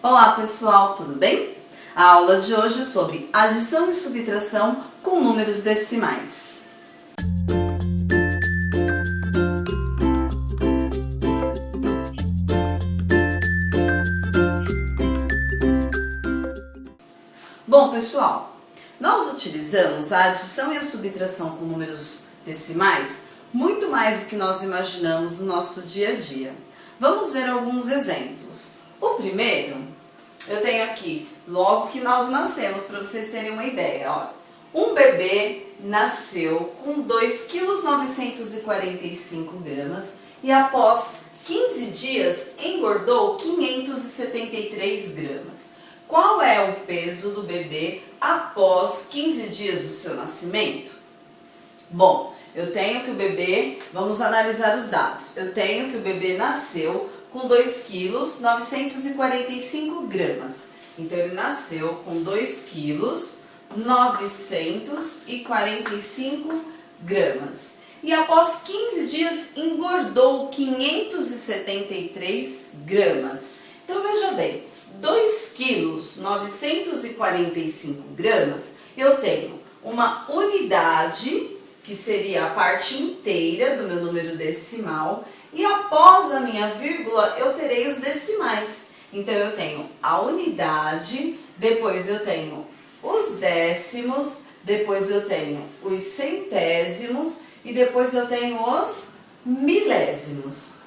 Olá pessoal, tudo bem? A aula de hoje é sobre adição e subtração com números decimais. Bom pessoal, nós utilizamos a adição e a subtração com números decimais muito mais do que nós imaginamos no nosso dia a dia. Vamos ver alguns exemplos. O primeiro, eu tenho aqui, logo que nós nascemos, para vocês terem uma ideia, ó. Um bebê nasceu com 2,945 kg e após 15 dias engordou 573 gramas. Qual é o peso do bebê após 15 dias do seu nascimento? Bom, eu tenho que o bebê, vamos analisar os dados. Eu tenho que o bebê nasceu com 2,945 kg. Então, ele nasceu com 2,945 gramas. E após 15 dias, engordou 573 gramas. Então, veja bem, 2,945 gramas, eu tenho uma unidade, que seria a parte inteira do meu número decimal, e após a minha vírgula eu terei os decimais. Então eu tenho a unidade, depois eu tenho os décimos, depois eu tenho os centésimos e depois eu tenho os milésimos.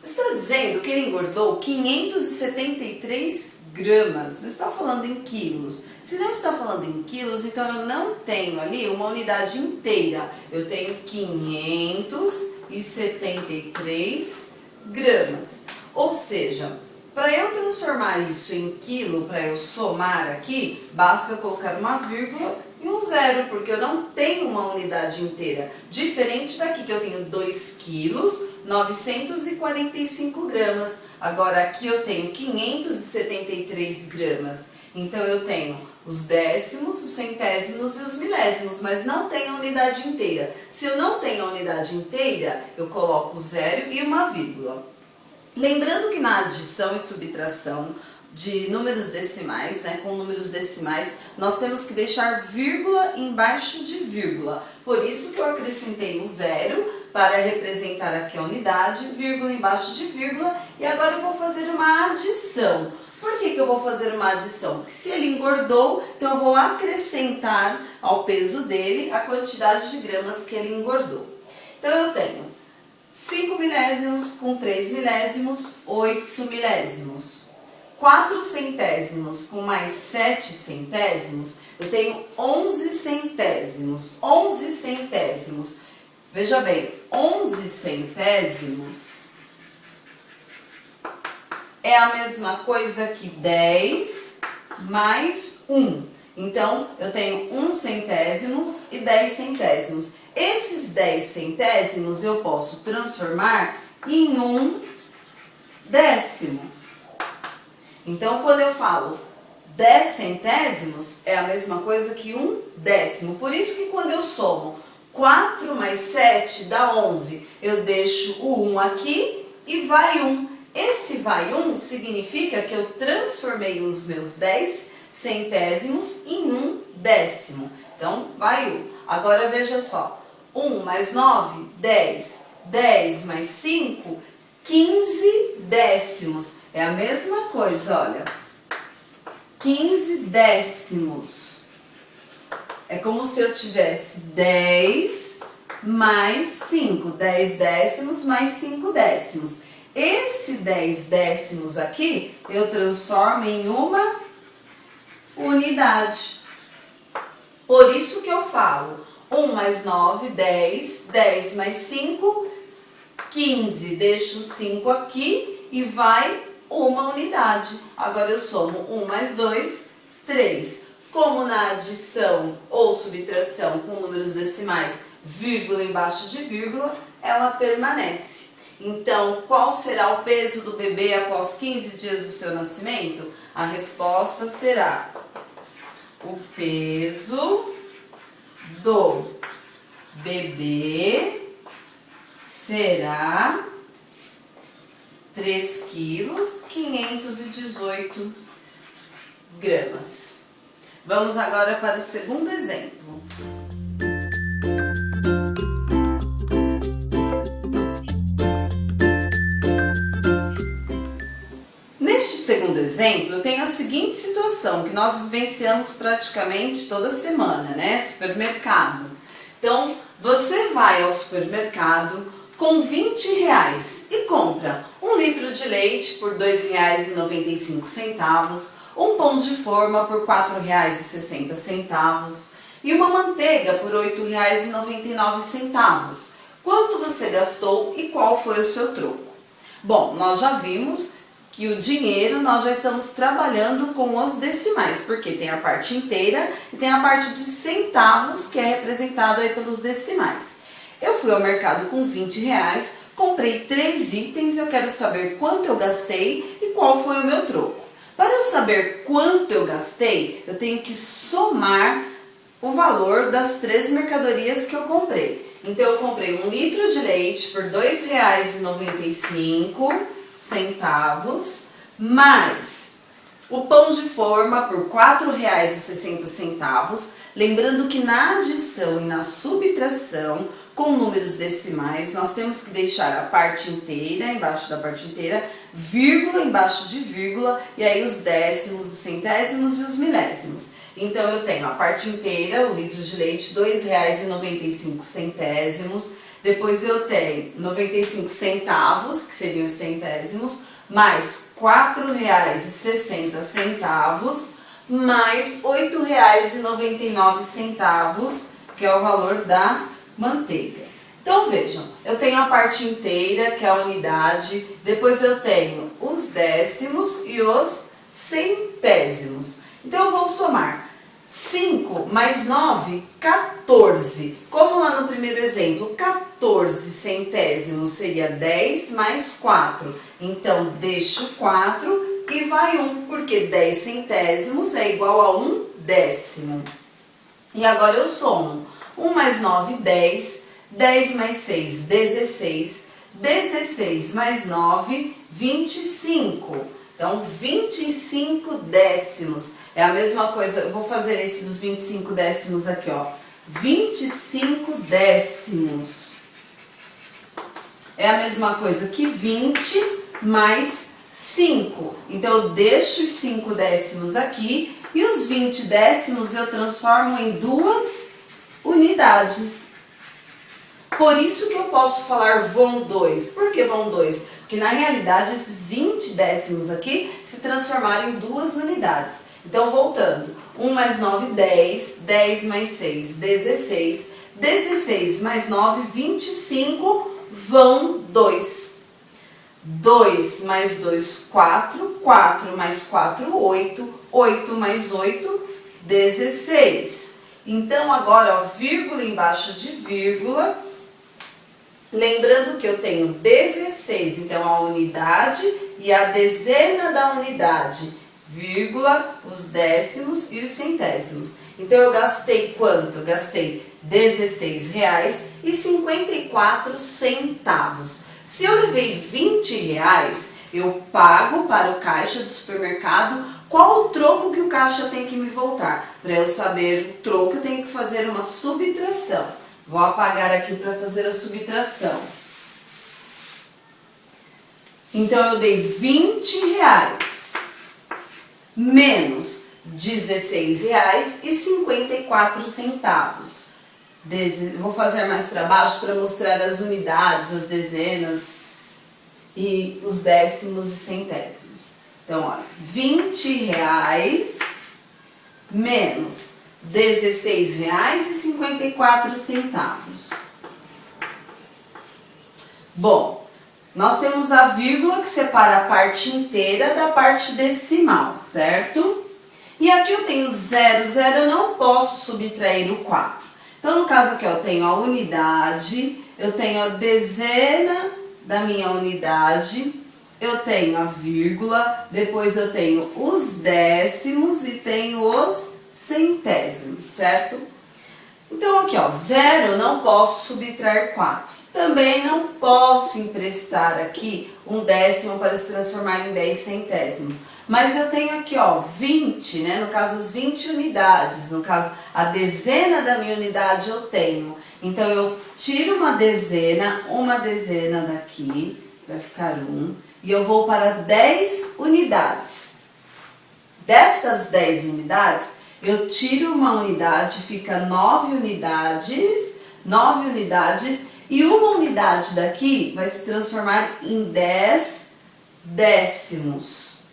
Está dizendo que ele engordou 573 gramas, não está falando em quilos. Se não está falando em quilos, então eu não tenho ali uma unidade inteira. Eu tenho 573 gramas. Ou seja, para eu transformar isso em quilo, para eu somar aqui, basta eu colocar uma vírgula e um zero, porque eu não tenho uma unidade inteira. Diferente daqui que eu tenho 2 quilos, 945 gramas. Agora aqui eu tenho 573 gramas. Então eu tenho os décimos, os centésimos e os milésimos, mas não tenho a unidade inteira. Se eu não tenho a unidade inteira, eu coloco zero e uma vírgula. Lembrando que na adição e subtração de números decimais, com números decimais, nós temos que deixar vírgula embaixo de vírgula. Por isso que eu acrescentei o zero para representar aqui a unidade, vírgula embaixo de vírgula, e agora eu vou fazer uma adição. Por que eu vou fazer uma adição? Porque se ele engordou, então eu vou acrescentar ao peso dele a quantidade de gramas que ele engordou. Então eu tenho 5 milésimos com 3 milésimos, 8 milésimos. 4 centésimos com mais 7 centésimos, eu tenho 11 centésimos. 11 centésimos. Veja bem, 11 centésimos é a mesma coisa que 10 mais 1. Então, eu tenho 1 centésimos e 10 centésimos. Esses 10 centésimos eu posso transformar em 1 décimo. Então, quando eu falo 10 centésimos, é a mesma coisa que 1 décimo. Por isso que quando eu somo 4 mais 7 dá 11, eu deixo o 1 aqui e vai 1. Esse vai 1 significa que eu transformei os meus 10 centésimos em 1 décimo. Então, vai 1. Agora, veja só. 1 mais 9, 10. 10 mais 5, 15 décimos. É a mesma coisa, olha. 15 décimos. É como se eu tivesse 10 mais 5. 10 décimos mais 5 décimos. Esse 10 décimos aqui, eu transformo em uma unidade. Por isso que eu falo 1 mais 9, 10. 10 mais 5, 15. Deixo 5 aqui e vai uma unidade. Agora eu somo 1 mais 2, 3. Como na adição ou subtração com números decimais, vírgula embaixo de vírgula, ela permanece. Então, qual será o peso do bebê após 15 dias do seu nascimento? A resposta será: o peso do bebê será 3 quilos, 518 gramas. Vamos agora para o segundo exemplo. Neste segundo exemplo, eu tenho a seguinte situação, que nós vivenciamos praticamente toda semana, né? Supermercado. Então, você vai ao supermercado com R$20 e compra 1 litro de leite por R$2,95, um pão de forma por R$4,60 e uma manteiga por R$8,99. Quanto você gastou e qual foi o seu troco? Bom, nós já vimos que o dinheiro nós já estamos trabalhando com os decimais, porque tem a parte inteira e tem a parte dos centavos, que é representado aí pelos decimais. Eu fui ao mercado com R$20, comprei 3 itens, eu quero saber quanto eu gastei e qual foi o meu troco. Para eu saber quanto eu gastei, eu tenho que somar o valor das 3 mercadorias que eu comprei. Então eu comprei 1 litro de leite por R$2,95, mais o pão de forma por R$4,60, lembrando que na adição e na subtração com números decimais nós temos que deixar a parte inteira embaixo da parte inteira, vírgula embaixo de vírgula e aí os décimos, os centésimos e os milésimos. Então eu tenho a parte inteira, o litro de leite, R$2,95, depois eu tenho 95 centavos, que seriam os centésimos, mais R$4,60, mais R$8,99, que é o valor da manteiga. Então vejam, eu tenho a parte inteira, que é a unidade, depois eu tenho os décimos e os centésimos. Então eu vou somar 5 mais 9, 14. Como lá no primeiro exemplo, 14 centésimos seria 10 mais 4. Então, deixo 4 e vai 1, porque 10 centésimos é igual a 1 décimo. E agora eu somo 1 mais 9, 10. 10 mais 6, 16. 16 mais 9, 25. Então, 25 décimos. É a mesma coisa, eu vou fazer esse dos 25 décimos aqui, ó. 25 décimos. É a mesma coisa que 20 mais 5. Então, eu deixo os 5 décimos aqui e os 20 décimos eu transformo em 2 unidades. Por isso que eu posso falar vão 2. Por que vão 2? Porque na realidade esses 20 décimos aqui se transformaram em 2 unidades. Então voltando, 1 mais 9, 10, 10 mais 6, 16, 16 mais 9, 25, vão 2. 2 mais 2, 4, 4 mais 4, 8, 8 mais 8, 16. Então agora, ó, vírgula embaixo de vírgula. Lembrando que eu tenho 16, então a unidade e a dezena da unidade, vírgula, os décimos e os centésimos. Então eu gastei quanto? Eu gastei R$16,54. Se eu levei R$20, eu pago para o caixa do supermercado qual o troco que o caixa tem que me voltar. Para eu saber o troco, eu tenho que fazer uma subtração. Vou apagar aqui para fazer a subtração. Então, eu dei R$20 menos R$16,54. Vou fazer mais para baixo para mostrar as unidades, as dezenas e os décimos e centésimos. Então, ó, R$20 menos R$16,54. Bom, nós temos a vírgula que separa a parte inteira da parte decimal, certo? E aqui eu tenho 0, 0, eu não posso subtrair o 4. Então, no caso aqui eu tenho a unidade, eu tenho a dezena da minha unidade, eu tenho a vírgula, depois eu tenho os décimos e tenho os centésimos, certo? Então aqui, ó, 0 eu não posso subtrair 4. Também não posso emprestar aqui um décimo para se transformar em 10 centésimos. Mas eu tenho aqui, ó, 20, né? No caso, as 20 unidades. No caso, a dezena da minha unidade eu tenho. Então, eu tiro uma dezena daqui, vai ficar 1. E eu vou para 10 unidades. Destas 10 unidades, eu tiro uma unidade, fica 9 unidades. 9 unidades. E uma unidade daqui vai se transformar em 10 décimos.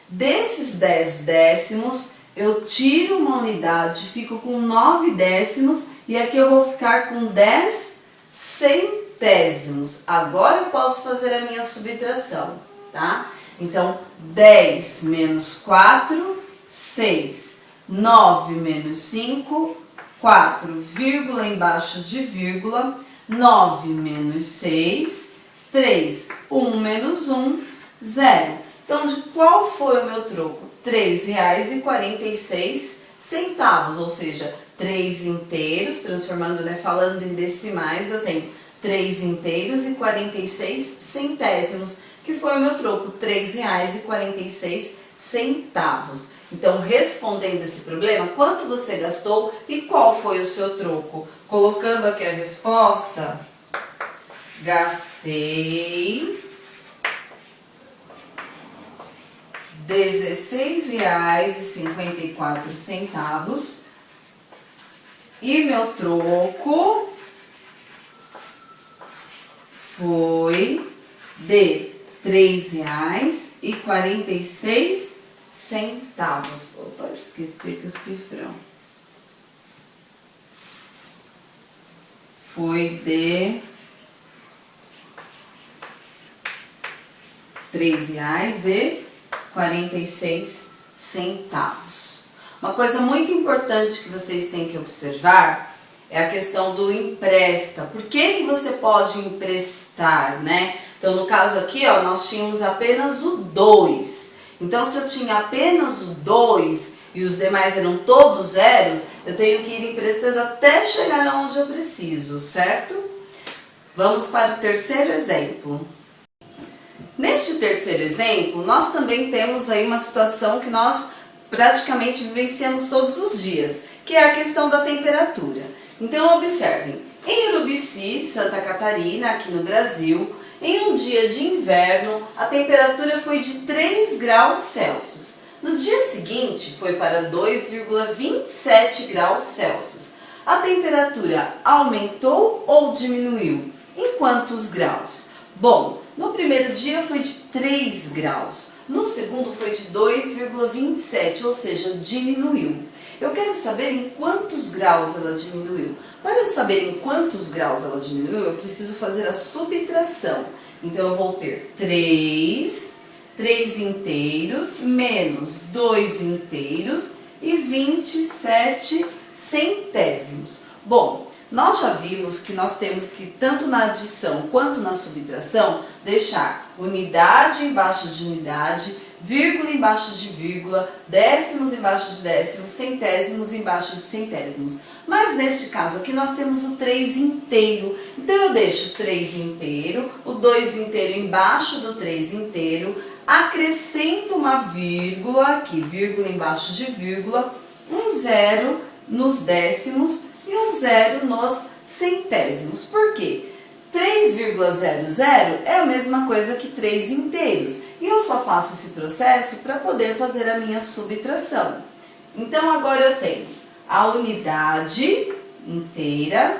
Desses 10 décimos, eu tiro uma unidade, fico com 9 décimos e aqui eu vou ficar com 10 centésimos. Agora eu posso fazer a minha subtração, tá? Então, 10 menos 4, 6. 9 menos 5, 4, vírgula embaixo de vírgula. 9 menos 6, 3. 1 menos 1, 0. Então, de qual foi o meu troco? R$ 3,46, ou seja, 3 inteiros, transformando, né, falando em decimais, eu tenho 3 inteiros e 46 centésimos, que foi o meu troco, R$ 3,46. Então, respondendo esse problema, quanto você gastou e qual foi o seu troco? Colocando aqui a resposta, gastei R$ 16,54 e meu troco foi de R$ 3,46. Opa, esqueci que o cifrão foi de R$ 3,46. Uma coisa muito importante que vocês têm que observar é a questão do empresta. Por que você pode emprestar, né? Então, no caso aqui, ó, nós tínhamos apenas o 2. Então, se eu tinha apenas o 2 e os demais eram todos zeros, eu tenho que ir emprestando até chegar onde eu preciso, certo? Vamos para o terceiro exemplo. Neste terceiro exemplo, nós também temos aí uma situação que nós praticamente vivenciamos todos os dias, que é a questão da temperatura. Então, observem, em Urubici, Santa Catarina, aqui no Brasil, em um dia de inverno, a temperatura foi de 3 graus Celsius. No dia seguinte, foi para 2,27 graus Celsius. A temperatura aumentou ou diminuiu? Em quantos graus? Bom, no primeiro dia foi de 3 graus. No segundo foi de 2,27, ou seja, diminuiu. Eu quero saber em quantos graus ela diminuiu. Para eu saber em quantos graus ela diminuiu, eu preciso fazer a subtração. Então, eu vou ter 3 inteiros menos 2 inteiros e 27 centésimos. Bom, nós já vimos que nós temos que, tanto na adição quanto na subtração, deixar unidade embaixo de unidade, vírgula embaixo de vírgula, décimos embaixo de décimos, centésimos embaixo de centésimos. Mas neste caso aqui nós temos o 3 inteiro. Então eu deixo 3 inteiro, o 2 inteiro embaixo do 3 inteiro, acrescento uma vírgula aqui, vírgula embaixo de vírgula, um 0 nos décimos e um 0 nos centésimos. Por quê? 3,00 é a mesma coisa que 3 inteiros. E eu só faço esse processo para poder fazer a minha subtração. Então, agora eu tenho a unidade inteira,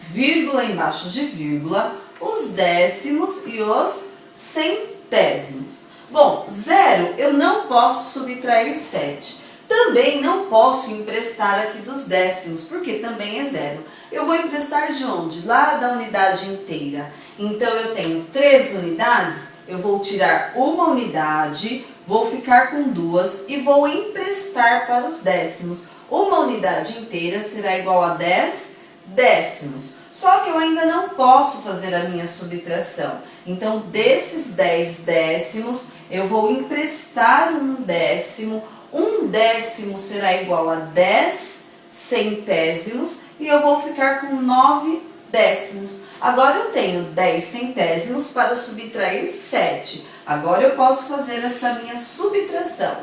vírgula embaixo de vírgula, os décimos e os centésimos. Bom, 0 eu não posso subtrair 7. Também não posso emprestar aqui dos décimos, porque também é 0. Eu vou emprestar de onde? Lá da unidade inteira. Então, eu tenho 3 unidades, eu vou tirar uma unidade, vou ficar com 2 e vou emprestar para os décimos. Uma unidade inteira será igual a 10 décimos. Só que eu ainda não posso fazer a minha subtração. Então, desses 10 décimos, eu vou emprestar um décimo. Um décimo será igual a 10 centésimos e eu vou ficar com 9 décimos. Agora eu tenho 10 centésimos para subtrair 7. Agora eu posso fazer esta minha subtração.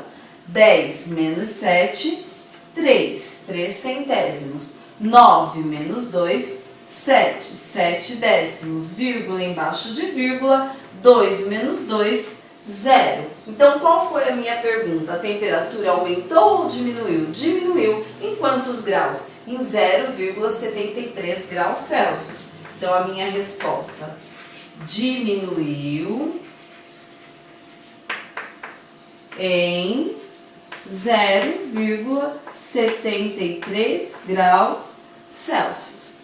10 menos 7, 3. 3 centésimos. 9 menos 2, 7. 7 décimos. Vírgula embaixo de vírgula. 2 menos 2, 0. Então, qual foi a minha pergunta? A temperatura aumentou ou diminuiu? Diminuiu. Em quantos graus? Em 0,73 graus Celsius. Então, a minha resposta: diminuiu em 0,73 graus Celsius.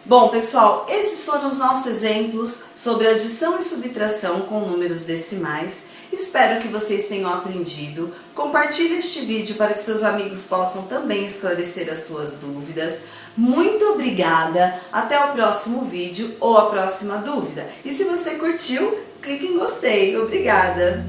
Bom, pessoal, esses foram os nossos exemplos sobre adição e subtração com números decimais. Espero que vocês tenham aprendido. Compartilhe este vídeo para que seus amigos possam também esclarecer as suas dúvidas. Muito obrigada! Até o próximo vídeo ou a próxima dúvida. E se você curtiu, clique em gostei. Obrigada!